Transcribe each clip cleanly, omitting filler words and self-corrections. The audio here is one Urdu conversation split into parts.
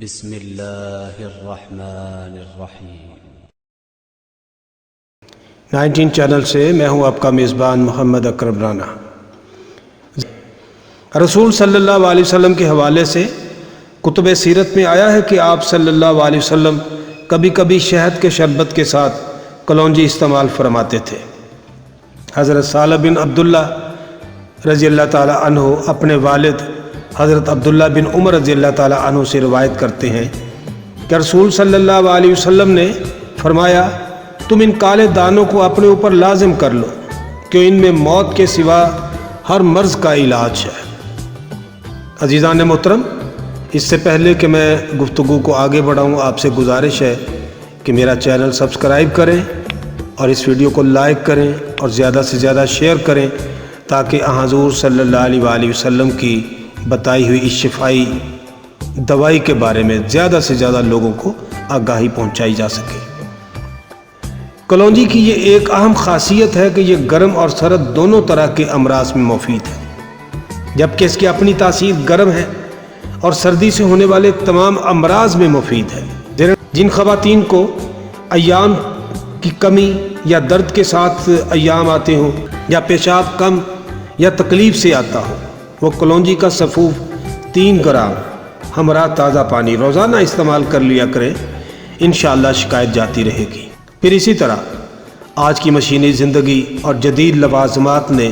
بسم اللہ الرحمن الرحیم 19 چینل سے میں ہوں آپ کا میزبان محمد اکرم رانا۔ رسول صلی اللہ علیہ وسلم کے حوالے سے کتب سیرت میں آیا ہے کہ آپ صلی اللہ علیہ وسلم کبھی کبھی شہد کے شربت کے ساتھ کلونجی استعمال فرماتے تھے۔ حضرت سالم بن عبداللہ رضی اللہ تعالی عنہ اپنے والد حضرت عبداللہ بن عمر رضی اللہ تعالی عنہ سے روایت کرتے ہیں کہ رسول صلی اللہ علیہ وسلم نے فرمایا، تم ان کالے دانوں کو اپنے اوپر لازم کر لو کہ ان میں موت کے سوا ہر مرض کا علاج ہے۔ عزیزان محترم، اس سے پہلے کہ میں گفتگو کو آگے بڑھاؤں، آپ سے گزارش ہے کہ میرا چینل سبسکرائب کریں اور اس ویڈیو کو لائک کریں اور زیادہ سے زیادہ شیئر کریں تاکہ حضور صلی اللہ علیہ وآلہ وسلم کی بتائی ہوئی اس شفائی دوائی کے بارے میں زیادہ سے زیادہ لوگوں کو آگاہی پہنچائی جا سکے۔ کلونجی کی یہ ایک اہم خاصیت ہے کہ یہ گرم اور سرد دونوں طرح کے امراض میں مفید ہے، جبکہ اس کی اپنی تاثیر گرم ہے اور سردی سے ہونے والے تمام امراض میں مفید ہے۔ جن خواتین کو ایام کی کمی یا درد کے ساتھ ایام آتے ہوں یا پیشاب کم یا تکلیف سے آتا ہو، وہ کلونجی کا سفوف 3 گرام ہمراہ تازہ پانی روزانہ استعمال کر لیا کریں، انشاءاللہ شکایت جاتی رہے گی۔ پھر اسی طرح آج کی مشینی زندگی اور جدید لوازمات نے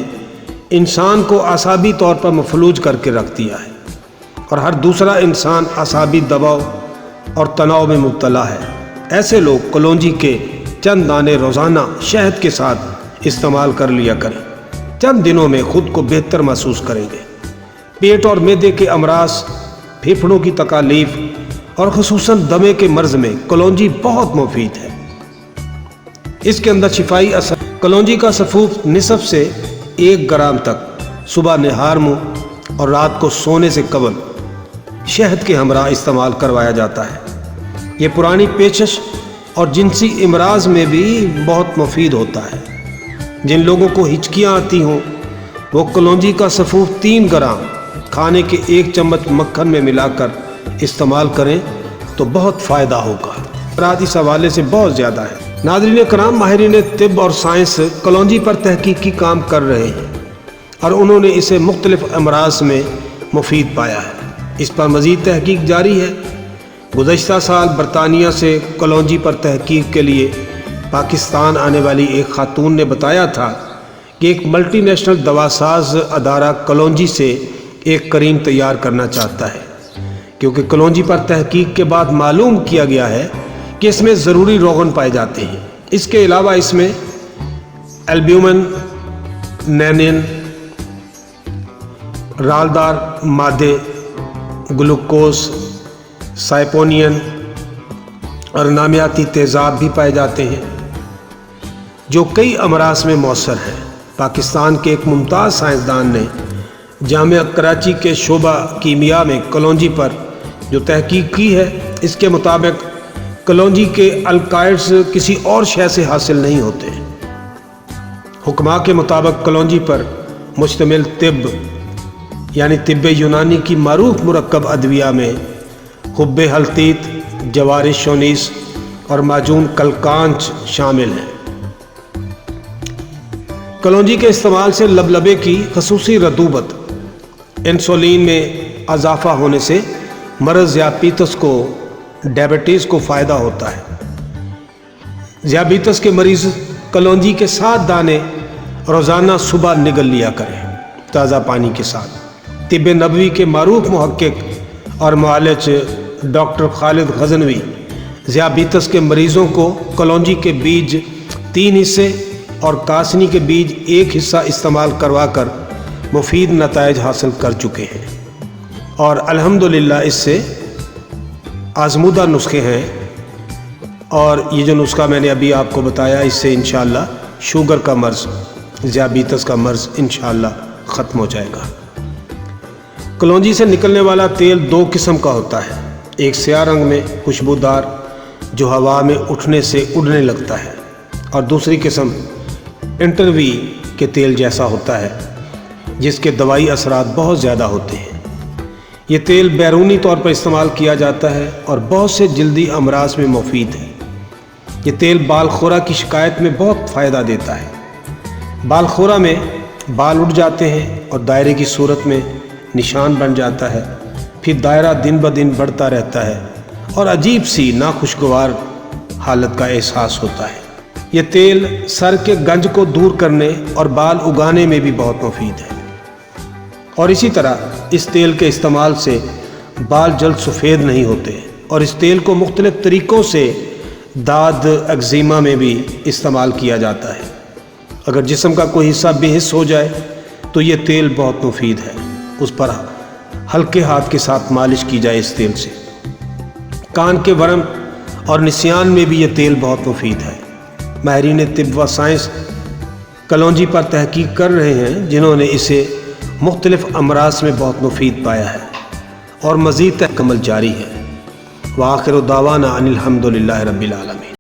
انسان کو اعصابی طور پر مفلوج کر کے رکھ دیا ہے اور ہر دوسرا انسان اعصابی دباؤ اور تناؤ میں مبتلا ہے۔ ایسے لوگ کلونجی کے چند دانے روزانہ شہد کے ساتھ استعمال کر لیا کریں، چند دنوں میں خود کو بہتر محسوس کریں گے۔ پیٹ اور معدے کے امراض، پھیپھڑوں کی تکالیف اور خصوصاً دمے کے مرض میں کلونجی بہت مفید ہے۔ اس کے اندر شفائی اثر کلونجی کا سفوف نصف سے 1 گرام تک صبح نہار منہ اور رات کو سونے سے قبل شہد کے ہمراہ استعمال کروایا جاتا ہے۔ یہ پرانی پیچش اور جنسی امراض میں بھی بہت مفید ہوتا ہے۔ جن لوگوں کو ہچکیاں آتی ہوں وہ کلونجی کا سفوف 3 گرام کھانے کے 1 چمچ مکھن میں ملا کر استعمال کریں تو بہت فائدہ ہوگا۔ رات اس حوالے سے بہت زیادہ ہے۔ ناظرین کرام، ماہرین طب اور سائنس کلونجی پر تحقیقی کام کر رہے ہیں اور انہوں نے اسے مختلف امراض میں مفید پایا ہے۔ اس پر مزید تحقیق جاری ہے۔ گزشتہ سال برطانیہ سے کلونجی پر تحقیق کے لیے پاکستان آنے والی ایک خاتون نے بتایا تھا کہ ایک ملٹی نیشنل دواساز ادارہ کلونجی سے ایک کریم تیار کرنا چاہتا ہے، کیونکہ کلونجی پر تحقیق کے بعد معلوم کیا گیا ہے کہ اس میں ضروری روغن پائے جاتے ہیں۔ اس کے علاوہ اس میں البیومن، نینین، رالدار مادے، گلوکوز، سائپونین اور نامیاتی تیزاب بھی پائے جاتے ہیں جو کئی امراض میں مؤثر ہیں۔ پاکستان کے ایک ممتاز سائنسدان نے جامعہ کراچی کے شعبہ کیمیا میں کلونجی پر جو تحقیق کی ہے، اس کے مطابق کلونجی کے الکائڈز کسی اور شے سے حاصل نہیں ہوتے۔ حکماء کے مطابق کلونجی پر مشتمل طب یعنی طب یونانی کی معروف مرکب ادویہ میں حب ہلتیت، جوار شونیس اور معجون کلکانچ شامل ہیں۔ کلونجی کے استعمال سے لبلبے کی خصوصی رطوبت، انسولین میں اضافہ ہونے سے مرض ذیابیطس کو ڈائبٹیز کو فائدہ ہوتا ہے۔ ذیابیطس کے مریض کلونجی کے 7 دانے روزانہ صبح نگل لیا کریں تازہ پانی کے ساتھ۔ طب نبوی کے معروف محقق اور معالج ڈاکٹر خالد غزنوی ذیابیطس کے مریضوں کو کلونجی کے بیج 3 حصے اور کاسنی کے بیج 1 حصہ استعمال کروا کر مفید نتائج حاصل کر چکے ہیں اور الحمدللہ اس سے آزمودہ نسخے ہیں، اور یہ جو نسخہ میں نے ابھی آپ کو بتایا، اس سے انشاءاللہ شوگر کا مرض، ذیابیطس کا مرض انشاءاللہ ختم ہو جائے گا۔ کلونجی سے نکلنے والا تیل 2 قسم کا ہوتا ہے، ایک سیاہ رنگ میں خوشبودار جو ہوا میں اٹھنے سے اڑنے لگتا ہے، اور دوسری قسم انٹروی کے تیل جیسا ہوتا ہے جس کے دوائی اثرات بہت زیادہ ہوتے ہیں۔ یہ تیل بیرونی طور پر استعمال کیا جاتا ہے اور بہت سے جلدی امراض میں مفید ہے۔ یہ تیل بال خورا کی شکایت میں بہت فائدہ دیتا ہے۔ بال خورا میں بال اٹھ جاتے ہیں اور دائرے کی صورت میں نشان بن جاتا ہے، پھر دائرہ دن بدن بڑھتا رہتا ہے اور عجیب سی ناخوشگوار حالت کا احساس ہوتا ہے۔ یہ تیل سر کے گنج کو دور کرنے اور بال اگانے میں بھی بہت مفید ہے، اور اسی طرح اس تیل کے استعمال سے بال جلد سفید نہیں ہوتے، اور اس تیل کو مختلف طریقوں سے داد ایگزیما میں بھی استعمال کیا جاتا ہے۔ اگر جسم کا کوئی حصہ بے حس ہو جائے تو یہ تیل بہت مفید ہے، اس پر ہلکے ہاتھ کے ساتھ مالش کی جائے اس تیل سے۔ کان کے ورم اور نسیان میں بھی یہ تیل بہت مفید ہے۔ ماہرین طب و سائنس کلونجی پر تحقیق کر رہے ہیں، جنہوں نے اسے مختلف امراض میں بہت مفید پایا ہے، اور مزید تحقیق عمل جاری ہے۔ وآخر دعوانا ان الحمد للہ رب العالمین۔